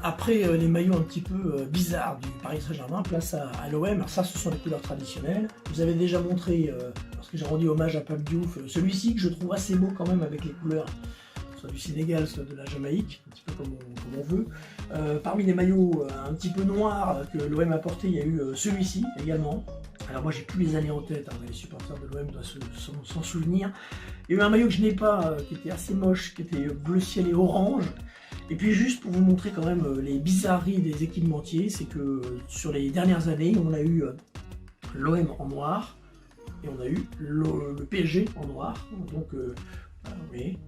Après les maillots un petit peu bizarres du Paris Saint-Germain, place à l'OM. Alors ça, ce sont les couleurs traditionnelles. Vous avez déjà montré, lorsque j'ai rendu hommage à Pape Diouf, celui-ci que je trouve assez beau quand même avec les couleurs, soit du Sénégal, soit de la Jamaïque, un petit peu comme on veut. Parmi les maillots un petit peu noirs que l'OM a porté, il y a eu celui-ci également. Alors moi j'ai plus les années en tête, hein, mais les supporters de l'OM doivent s'en souvenir. Il y a eu un maillot que je n'ai pas, qui était assez moche, qui était bleu ciel et orange. Et puis juste pour vous montrer quand même les bizarreries des équipementiers, c'est que sur les dernières années, on a eu l'OM en noir et on a eu le PSG en noir. Donc vous voyez,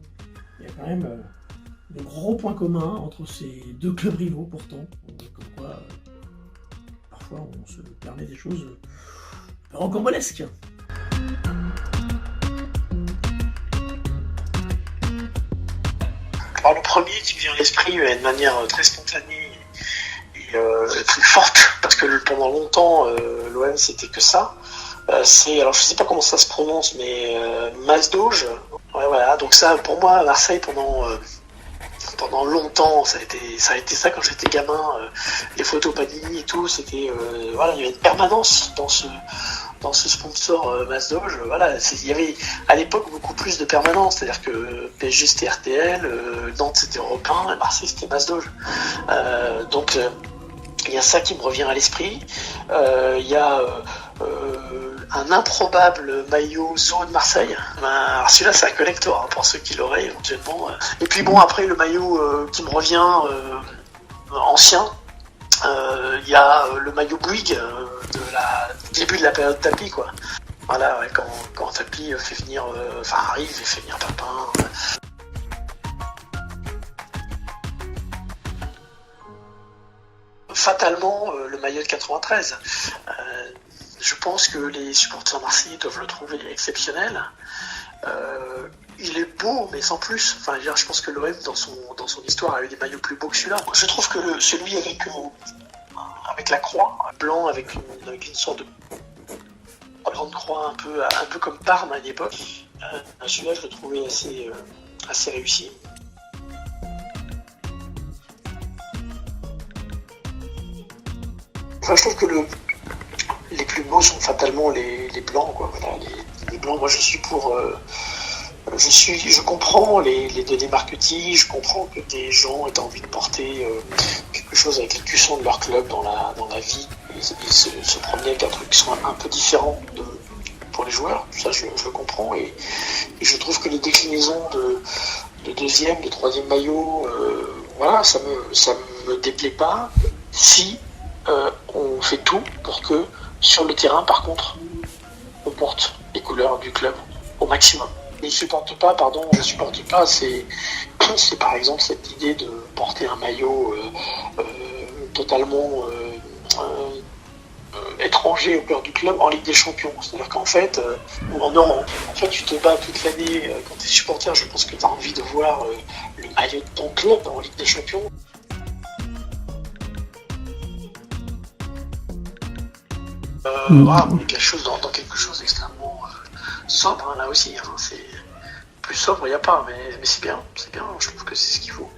il y a quand même de gros points communs entre ces deux clubs rivaux pourtant. Comme quoi, parfois on se permet des choses rocambolesques. Alors le premier qui me vient à l'esprit de manière très spontanée et très forte, parce que pendant longtemps l'OM c'était que ça, c'est, alors je sais pas comment ça se prononce, mais Mazdoj. Ouais, voilà, donc ça pour moi à Marseille pendant longtemps ça a été ça quand j'étais gamin, les photos Panini et tout, c'était voilà, il y avait une permanence dans ce sponsor Mazdoj. Voilà, il y avait à l'époque beaucoup plus de permanence, c'est-à-dire que PSG c'était RTL, Nantes c'était Europe 1, et Marseille c'était Mazdoj. Donc il y a ça qui me revient à l'esprit. Il y a un improbable maillot zone Marseille. Alors celui-là c'est un collector, hein, pour ceux qui l'auraient éventuellement. Et puis bon, après le maillot qui me revient ancien, il y a le maillot Bouygues du début de la période Tapi, quoi. Voilà, ouais, quand Tapi fait venir, arrive et fait venir Papin. Fatalement, le maillot de 93. Je pense que les supporters marseillais doivent le trouver exceptionnel. Il est beau, mais sans plus. Enfin, je pense que l'OM, dans son histoire, a eu des maillots plus beaux que celui-là. Je trouve que celui avec la croix, blanc, avec une sorte de grande croix, un peu comme Parme à l'époque. Celui-là, je le trouvais assez réussi. Enfin, je trouve que les plus beaux sont fatalement les blancs, quoi. Voilà, les blancs. Moi, je suis pour. Je comprends les données marketing. Je comprends que des gens aient envie de porter quelque chose avec les cuissons de leur club dans la vie et se promener avec un truc qui soit un peu différent pour les joueurs. Ça, je le comprends, et je trouve que les déclinaisons de deuxième, de troisième maillot, voilà, ça me déplaît pas. Si on fait tout pour que sur le terrain, par contre, on porte les couleurs du club au maximum. Je supporte pas, c'est par exemple cette idée de porter un maillot totalement étranger au cœur du club en Ligue des Champions. C'est-à-dire qu'en fait, ou en Europe, tu te bats toute l'année quand tu es supporter. Je pense que tu as envie de voir le maillot de ton club en Ligue des Champions. On est quelque chose dans quelque chose d'extrêmement sobre, hein, là aussi. Hein, c'est plus sobre, il n'y a pas, mais c'est bien. Je trouve que c'est ce qu'il faut.